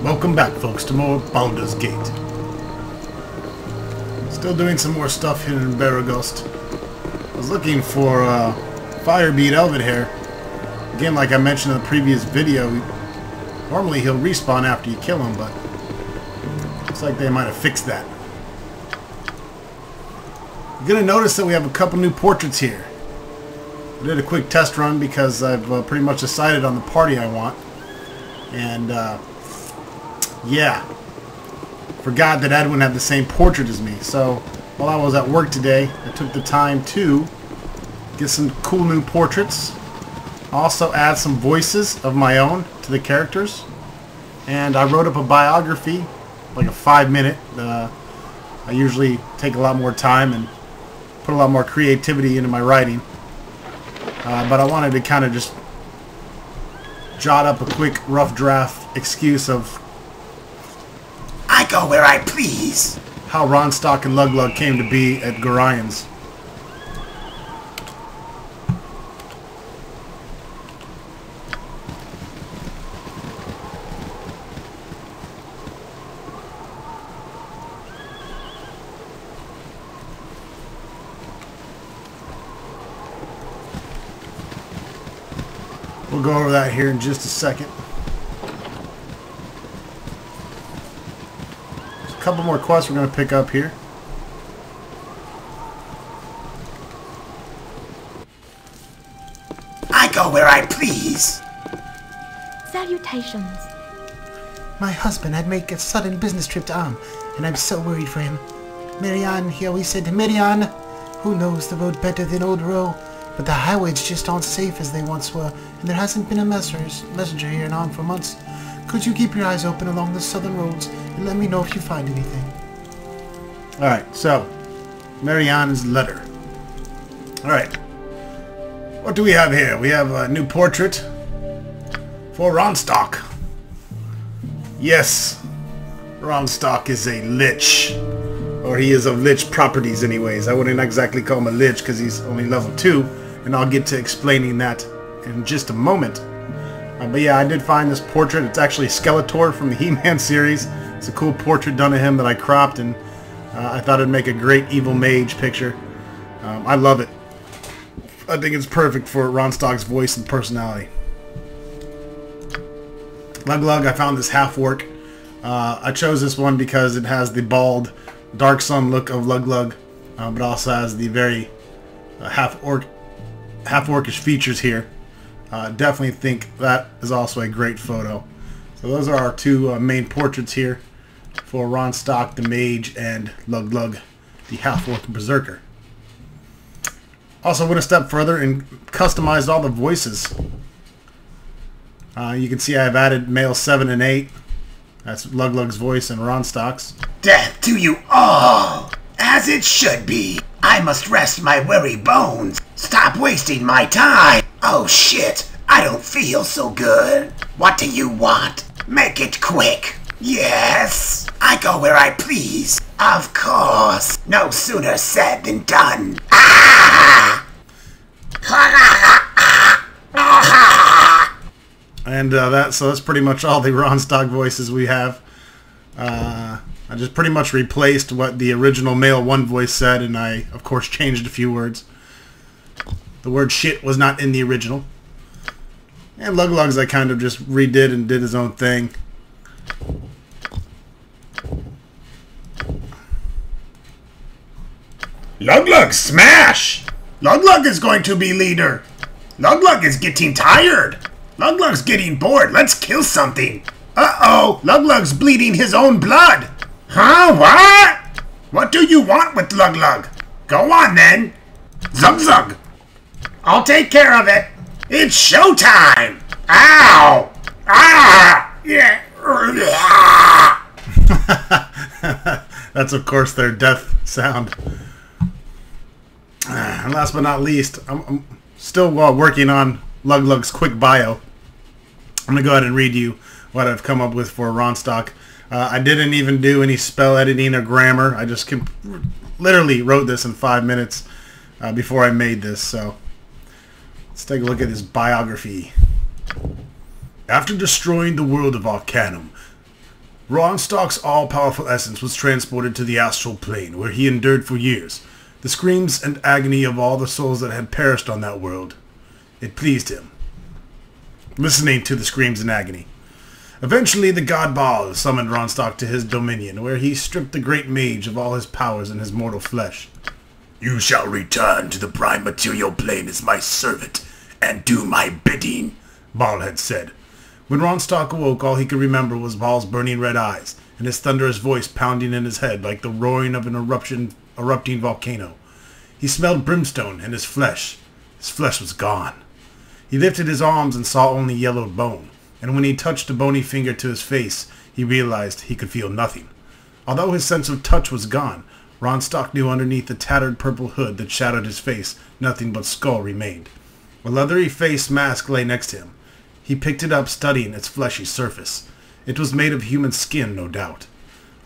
Welcome back, folks, to more Baldur's Gate. Still doing some more stuff here in Baragost. I was looking for Firebeat Elvenhair. Again, like I mentioned in the previous video, normally he'll respawn after you kill him, but looks like they might have fixed that. You're going to notice that we have a couple new portraits here. I did a quick test run because I've pretty much decided on the party I want. And, yeah. Forgot that Edwin had the same portrait as me. So, while I was at work today, I took the time to get some cool new portraits. Also add some voices of my own to the characters. And I wrote up a biography, like a 5-minute. I usually take a lot more time and put a lot more creativity into my writing. But I wanted to kind of just jot up a quick rough draft excuse of I go where I please. How Ronstock and Luglug came to be at Gorion's. We'll go over that here in just a second. There's a couple more quests we're going to pick up here. I go where I please. Salutations. My husband had made a sudden business trip to Am, and I'm so worried for him. Marianne, he always said, Marianne, who knows the road better than Old Row? But the highways just aren't safe as they once were, and there hasn't been a messenger here in Am for months. Could you keep your eyes open along the southern roads and let me know if you find anything? Alright, so Marianne's letter. Alright. What do we have here? We have a new portrait for Ronstock. Yes, Ronstock is a lich. Or he is of lich properties anyways. I wouldn't exactly call him a lich because he's only level 2. And I'll get to explaining that in just a moment. But yeah, I did find this portrait. It's actually Skeletor from the He-Man series. It's a cool portrait done of him that I cropped, and I thought it'd make a great evil mage picture. I love it. I think it's perfect for Ronstock's voice and personality. Luglug, I found this half-orc. I chose this one because it has the bald, dark sun look of Luglug, but also has the very half-orcish features here. Definitely think that is also a great photo. So those are our two main portraits here for Ronstock the Mage and Luglug the half-orc berserker. Also went a step further and customized all the voices. You can see I've added male 7 and 8. That's Luglug's voice and Ronstock's. Death to you all, as it should be. I must rest my weary bones. Stop wasting my time. Oh shit, I don't feel so good. What do you want? Make it quick. Yes, I go where I please. Of course. No sooner said than done. Ah! And that's pretty much all the Ronstock voices we have. I just pretty much replaced what the original male 1 voice said, and I, of course, changed a few words. The word shit was not in the original. And Luglug's I kind of just redid and did his own thing. Luglug, smash! Luglug is going to be leader. Luglug is getting tired. Luglug's getting bored. Let's kill something. Uh-oh, Luglug's bleeding his own blood. Huh? What? What do you want with Luglug? Go on then. Zug Zug. I'll take care of it. It's showtime. Ow! Ah! Yeah. That's of course their death sound. And last but not least, I'm still working on Luglug's quick bio. I'm going to go ahead and read you what I've come up with for Ronstock. I didn't even do any spell editing or grammar. I just literally wrote this in 5 minutes before I made this. So let's take a look at his biography. After destroying the world of Arcanum, Ronstock's all-powerful essence was transported to the astral plane, where he endured for years the screams and agony of all the souls that had perished on that world. It pleased him, listening to the screams and agony. Eventually, the god Baal summoned Ronstock to his dominion, where he stripped the great mage of all his powers and his mortal flesh. You shall return to the prime material plane as my servant, and do my bidding, Baal had said. When Ronstock awoke, all he could remember was Baal's burning red eyes, and his thunderous voice pounding in his head like the roaring of an erupting volcano. He smelled brimstone in his flesh. His flesh was gone. He lifted his arms and saw only yellowed bone, and when he touched a bony finger to his face, he realized he could feel nothing. Although his sense of touch was gone, Ronstock knew underneath the tattered purple hood that shadowed his face, nothing but skull remained. A leathery face mask lay next to him. He picked it up, studying its fleshy surface. It was made of human skin, no doubt.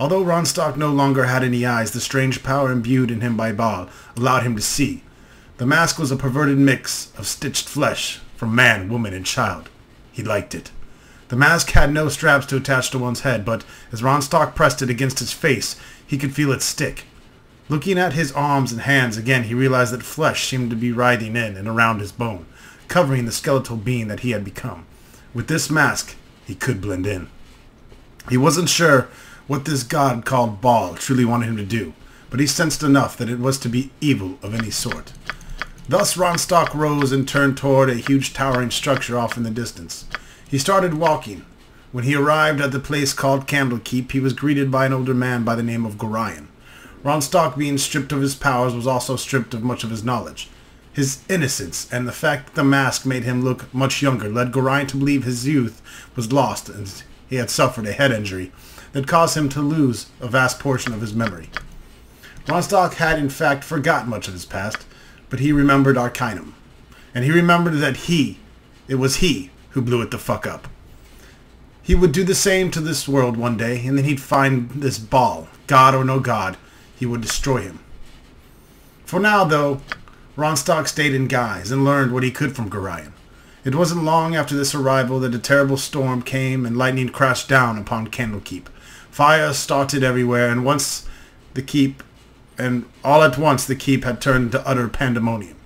Although Ronstock no longer had any eyes, the strange power imbued in him by Baal allowed him to see. The mask was a perverted mix of stitched flesh from man, woman, and child. He liked it. The mask had no straps to attach to one's head, but as Ronstock pressed it against his face, he could feel it stick. Looking at his arms and hands again, he realized that flesh seemed to be writhing in and around his bone, covering the skeletal being that he had become. With this mask, he could blend in. He wasn't sure what this god called Baal truly wanted him to do, but he sensed enough that it was to be evil of any sort. Thus Ronstock rose and turned toward a huge towering structure off in the distance. He started walking. When he arrived at the place called Candlekeep, he was greeted by an older man by the name of Gorion. Ronstock, being stripped of his powers, was also stripped of much of his knowledge. His innocence and the fact that the mask made him look much younger led Gorion to believe his youth was lost and he had suffered a head injury that caused him to lose a vast portion of his memory. Ronstock had in fact forgotten much of his past, but he remembered Arcanum, and he remembered that it was he who blew it the fuck up. He would do the same to this world one day, and then he'd find this Baal, god or no god, he would destroy him. For now, though, Ronstock stayed in guise and learned what he could from Gorion. It wasn't long after this arrival that a terrible storm came and lightning crashed down upon Candlekeep. Fire started everywhere, and all at once the keep had turned into utter pandemonium.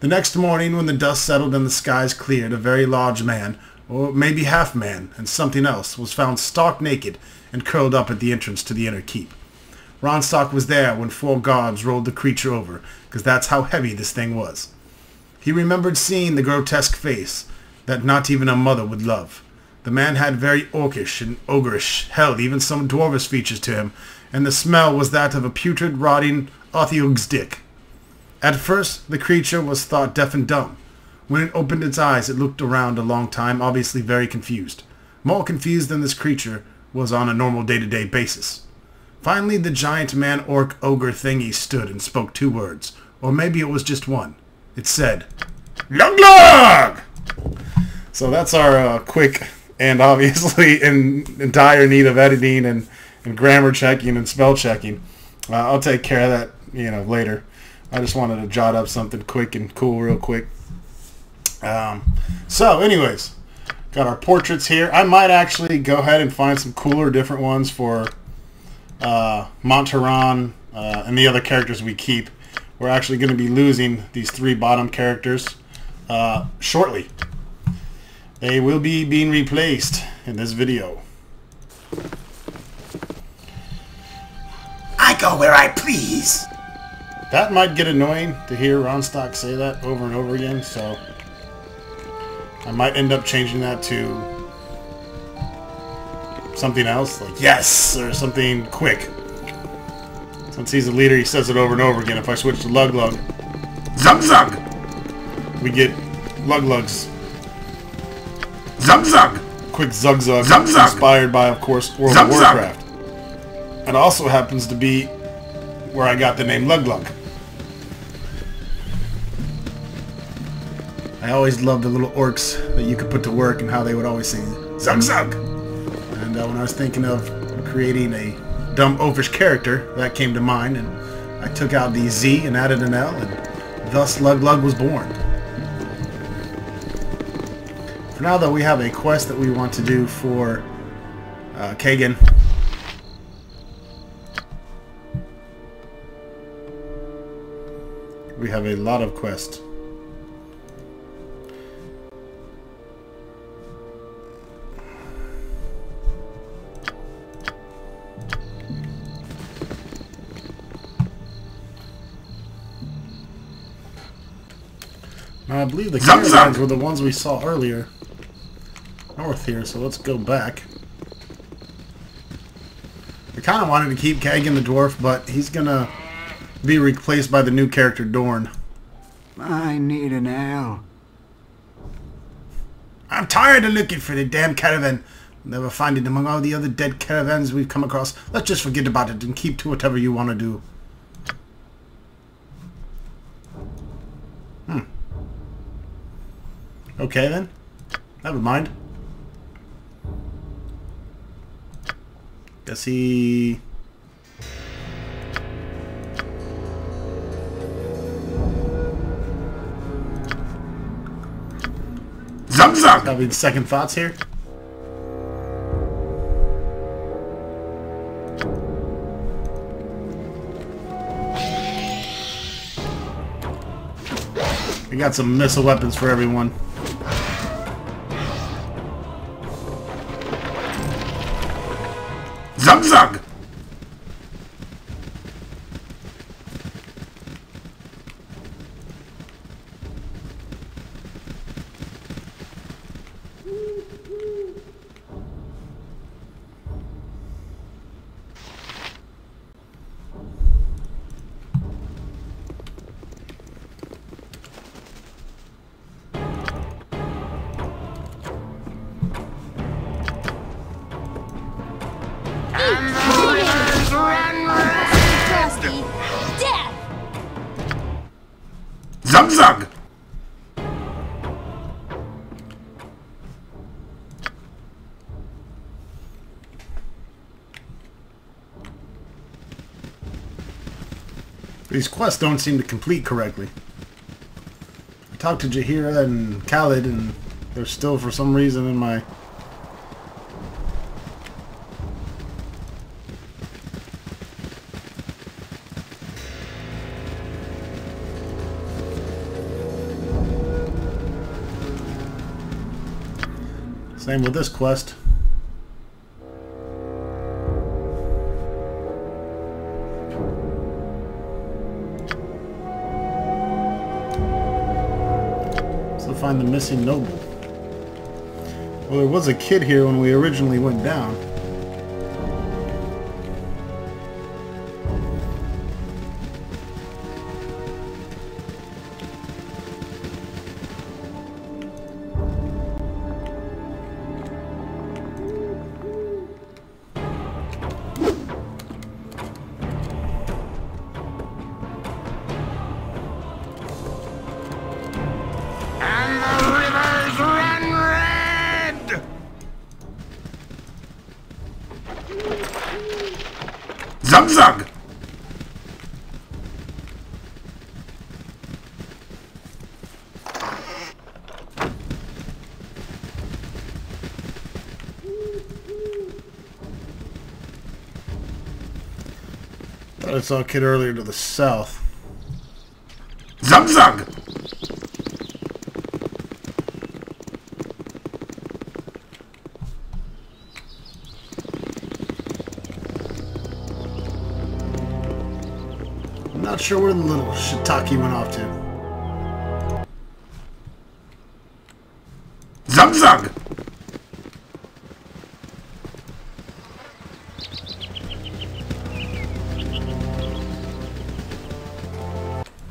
The next morning, when the dust settled and the skies cleared, a very large man, or maybe half man, and something else, was found stark naked and curled up at the entrance to the inner keep. Ronstock was there when 4 guards rolled the creature over, because that's how heavy this thing was. He remembered seeing the grotesque face that not even a mother would love. The man had very orcish and ogreish, hell, even some dwarvish features to him, and the smell was that of a putrid, rotting Othiug's dick. At first, the creature was thought deaf and dumb. When it opened its eyes, it looked around a long time, obviously very confused. More confused than this creature was on a normal day-to-day basis. Finally, the giant man-orc ogre thingy stood and spoke 2 words. Or maybe it was just one. It said, "Lug Lug!" So that's our quick and obviously in dire need of editing and grammar checking and spell checking. I'll take care of that, later. I just wanted to jot up something quick and cool real quick. So anyways, got our portraits here. I might actually go ahead and find some cooler, different ones for Montaron and the other characters we keep. We're actually going to be losing these 3 bottom characters shortly. They will be being replaced in this video. I go where I please. That might get annoying to hear Ronstock say that over and over again, so I might end up changing that to something else, like yes, or something quick. Since he's the leader, he says it over and over again. If I switch to Lug Lug, Zug Zug, we get Lug Lugs. Zug Zug, quick Zug Zug, Zug Zug, inspired by, of course, World Zug of Zug. Warcraft. It also happens to be where I got the name Lug Lug. I always loved the little orcs that you could put to work and how they would always sing Zug Zug. And when I was thinking of creating a dumb oafish character, that came to mind, and I took out the Z and added an L, and thus Lug Lug was born. For now, though, we have a quest that we want to do for Kagan, we have a lot of quests. Now, I believe the caravans were the ones we saw earlier north here, so let's go back. I kind of wanted to keep Kagan the dwarf, but he's gonna be replaced by the new character Dorn. I need an ale. I'm tired of looking for the damn caravan. Never find it among all the other dead caravans we've come across. Let's just forget about it and keep to whatever you want to do. Okay then. Never mind. Guess he... Having second thoughts here. We got some missile weapons for everyone. Zug zug! Zug zug! These quests don't seem to complete correctly. I talked to Jahira and Khalid, and they're still, for some reason, in my... Same with this quest. So find the missing noble. Well, there was a kid here when we originally went down. Zug zug! Thought I saw a kid earlier to the south. Zug zug! Not sure where the little shiitake went off to. Zug zug!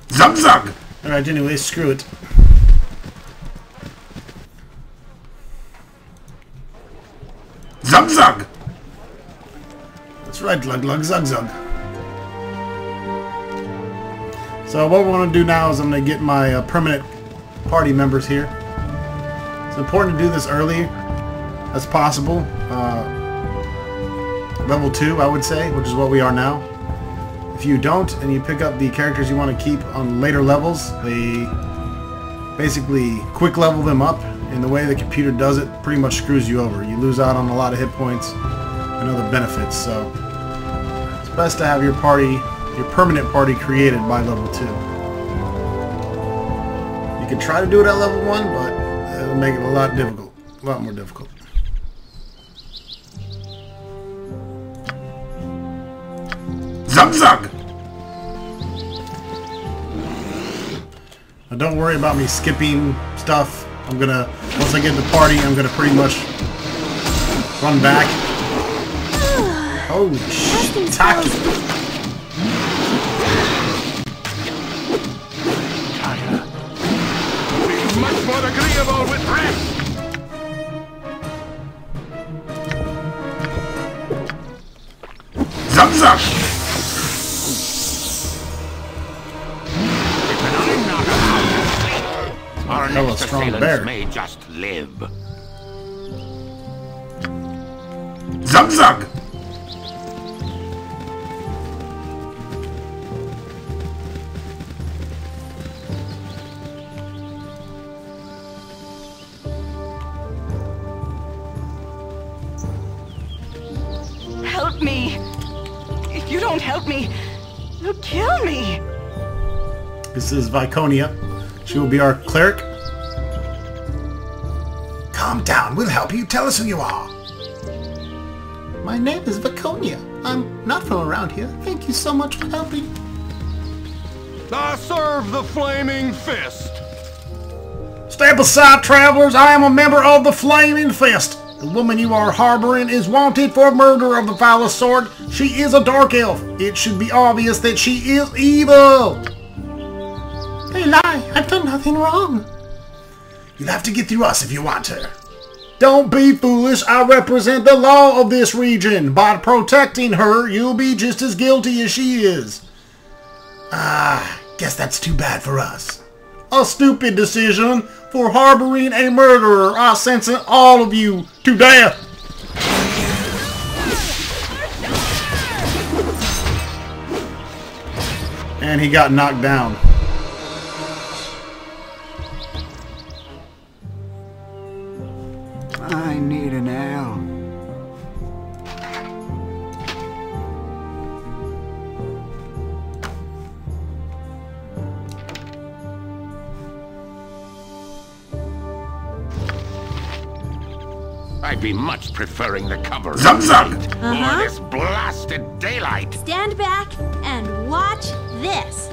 Zug zug! Alright, anyway, screw it. Zug zug! That's right, Glug Glug Zug Zug. So what we want to do now is I'm going to get my permanent party members here. It's important to do this early as possible. Level 2, I would say, which is what we are now. If you don't, and you pick up the characters you want to keep on later levels, they basically quick level them up, and the way the computer does it pretty much screws you over. You lose out on a lot of hit points and other benefits, so it's best to have your party, your permanent party, created by level 2. could try to do it at level 1, but it'll make it a lot difficult. A lot more difficult. Zug Zug! Now don't worry about me skipping stuff. I'm gonna, once I get in the party, I'm gonna pretty much run back. Holy shit, tacky. Much more agreeable with rest. Zug Zug! Our Hell, a next strong assailants bear. may just live. Zug Zug! Help me! If you don't help me, you'll kill me! This is Viconia. She will be our cleric. Calm down, we'll help you. Tell us who you are. My name is Viconia. I'm not from around here. Thank you so much for helping. I serve the Flaming Fist. Step aside, travelers. I am a member of the Flaming Fist. The woman you are harboring is wanted for murder of the foulest sort. She is a dark elf. It should be obvious that she is evil. They lie. I've done nothing wrong. You'll have to get through us if you want her. Don't be foolish. I represent the law of this region. By protecting her, you'll be just as guilty as she is. Guess that's too bad for us. A stupid decision. For harboring a murderer, I sentence all of you to death. And he got knocked down. I need an ale. I'd be much preferring the cover. Zug Zug! Or this blasted daylight. Stand back and watch this.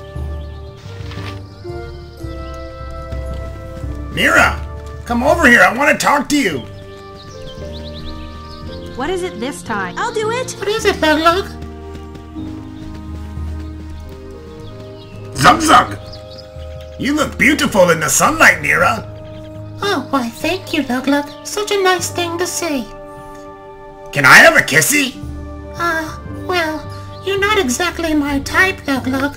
Mira! Come over here, I want to talk to you. What is it this time? I'll do it. What is it, Baldur? Zug Zug! You look beautiful in the sunlight, Mira. Oh, why, thank you, Lug. Such a nice thing to say. Can I have a kissy? Well, you're not exactly my type, Lug.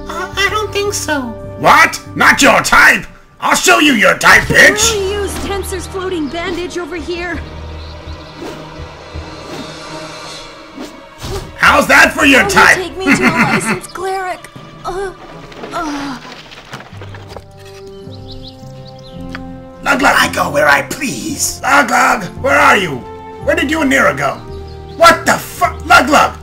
I don't think so. What? Not your type? I'll show you your type, bitch! Really use Tensor's floating bandage over here. How's that for your type? Take me to a licensed cleric. Lug Lug, I go where I please. Lug Lug, where are you? Where did you and Nera go? What the fuck? Lug Lug!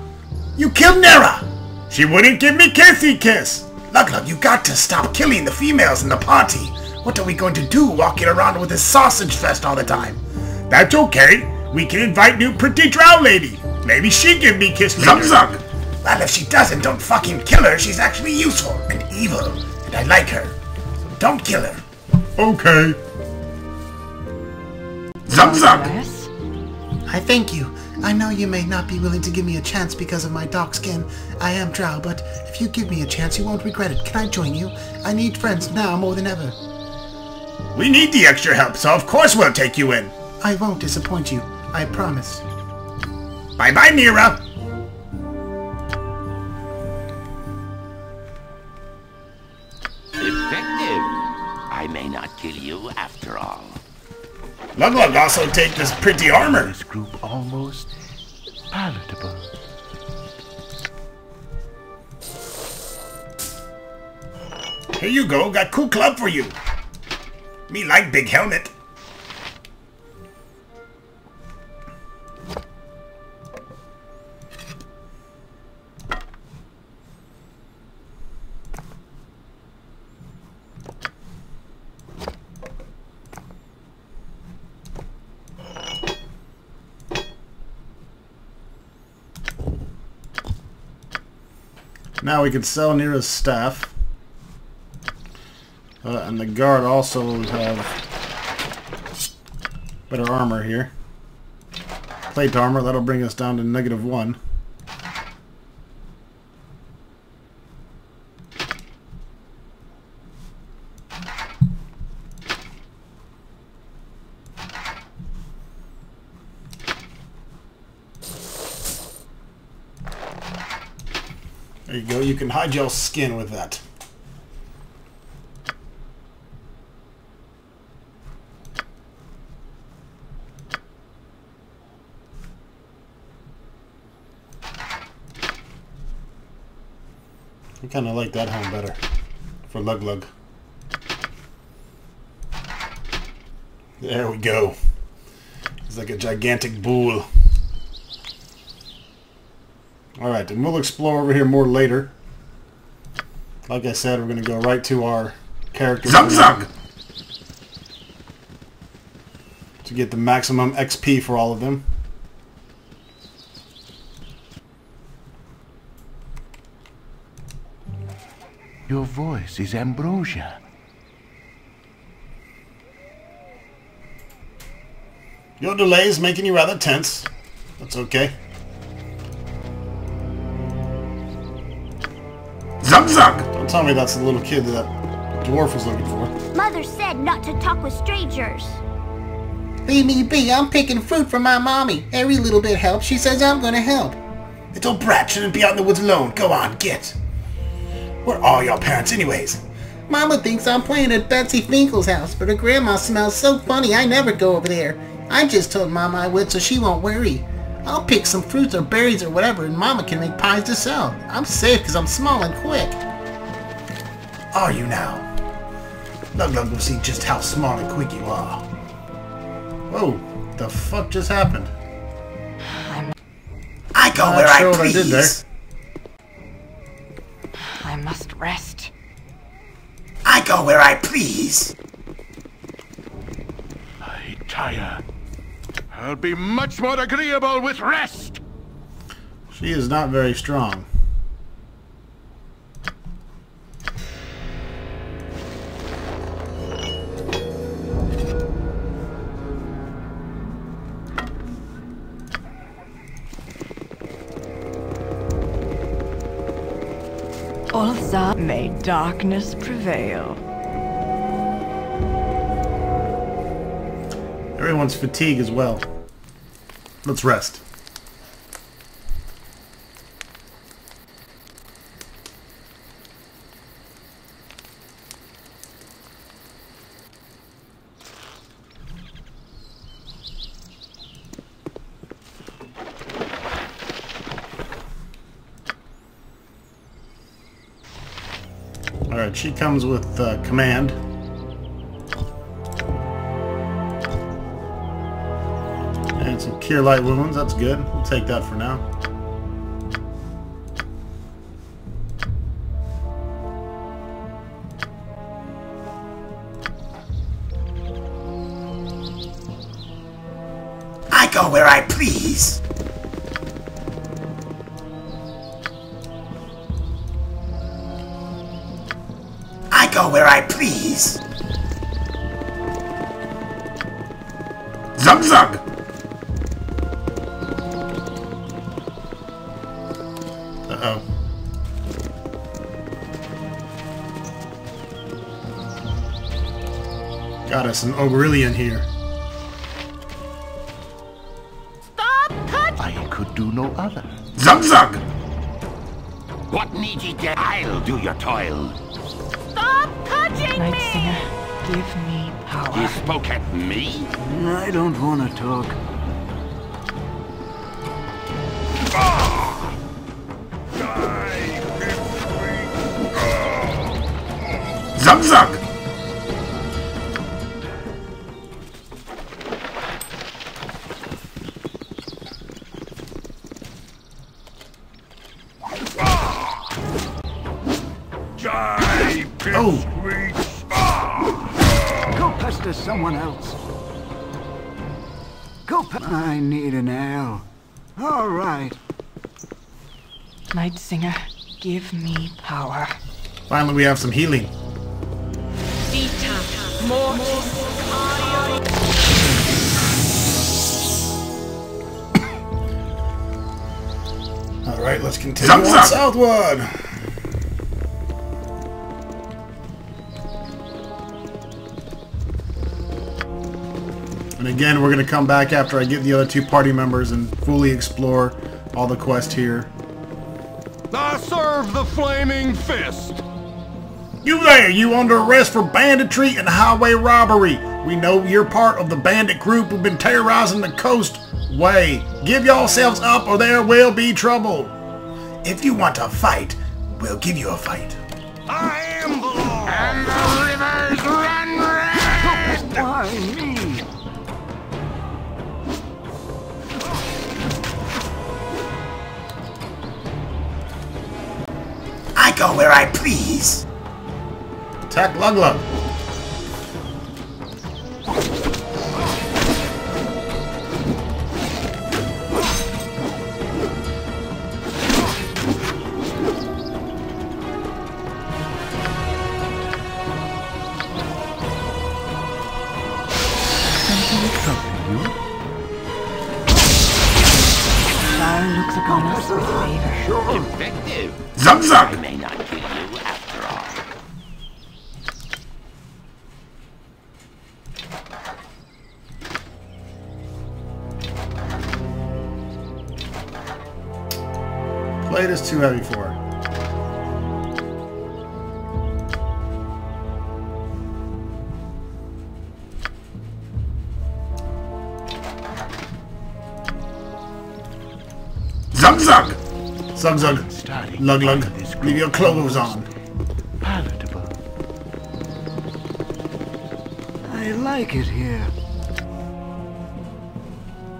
You killed Nera! She wouldn't give me kissy kiss! Lug Lug, you got to stop killing the females in the party. What are we going to do walking around with this sausage fest all the time? That's okay. We can invite new pretty drow lady. Maybe she give me kiss later. Zug Zug! Well, if she doesn't, don't fucking kill her. She's actually useful and evil, and I like her. So don't kill her. Okay. Zug Zug! I thank you. I know you may not be willing to give me a chance because of my dark skin. I am drow, but if you give me a chance, you won't regret it. Can I join you? I need friends now more than ever. We need the extra help, so of course we'll take you in. I won't disappoint you. I promise. Bye-bye, Mira. Effective. I may not kill you after all. Lug Lug also take this pretty armor. This group almost palatable. Here you go, got cool club for you. Me like big helmet. Now we can sell Nera's staff. And the guard also have better armor here. Plate armor, that'll bring us down to -1. There you go, you can hide your skin with that. I kind of like that home better for Lug Lug. There we go. It's like a gigantic bull. Alright, and we'll explore over here more later. Like I said, we're going to go right to our characters. Zug Zug! To get the maximum XP for all of them. Your voice is ambrosia. Your delay is making you rather tense. That's okay. Zug Zug! Don't tell me that's the little kid that dwarf was looking for. Mother said not to talk with strangers. Leave me be, I'm picking fruit for my mommy. Every little bit helps. She says I'm gonna help. Little brat shouldn't be out in the woods alone. Go on, get. Where are your parents anyways? Mama thinks I'm playing at Betsy Finkel's house, but her grandma smells so funny I never go over there. I just told Mama I would so she won't worry. I'll pick some fruits or berries or whatever and Mama can make pies to sell. I'm safe because I'm small and quick. Are you now? Lug Lug will see just how small and quick you are. Whoa, the fuck just happened? I go where I what I did there. please. I must rest. I go where I please. I tire. I'll be much more agreeable with rest. She is not very strong. Also, may darkness prevail. Everyone's fatigued as well. Let's rest. Alright, she comes with command. And some cure light wounds, that's good. We'll take that for now. I go where I please. I go where I please. Zug Zug! Uh-oh. Got us an Ogrillion here. I could do no other. Zug Zug! What need ye get? I'll do your toil. Night Singer, give me power. You spoke at me? I don't want to talk. Zug Zug! Oh! Go pester someone else. I need an ale. All right. Night Singer, Give me power. Finally, we have some healing. Vita mortis cardio. All right, let's continue on southward. And again, we're going to come back after I get the other two party members and fully explore all the quests here. I serve the flaming fist. You there, you under arrest for banditry and highway robbery. We know you're part of the bandit group who've been terrorizing the coast way. Give yourselves up or there will be trouble. If you want a fight, we'll give you a fight. I am the law. And the rivers run red. Why me? I go where I please. Attack Lug Lug. Thou looks upon us with favor. Effective. Zug I Zug! may not kill you after all. Plate is too heavy for her. Zug Zug! Zug Zug. Lug Lug. Leave your clothes on. Palatable. I like it here.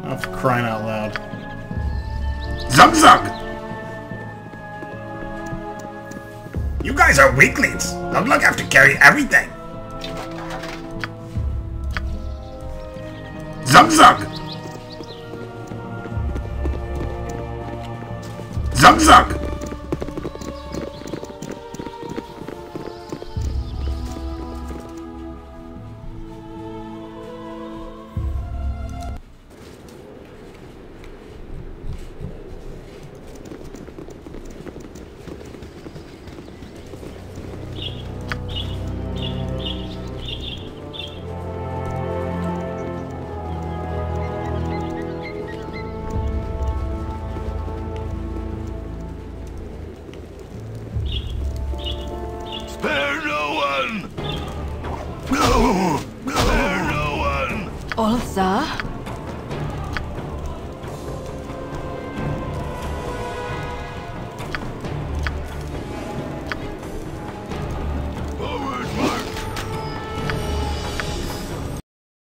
Oh, for crying out loud. Zug Zug! You guys are weaklings. Lug Lug have to carry everything. Zug Zug! Zug Zug! Spare no one. No. Spare no one. Ulsa.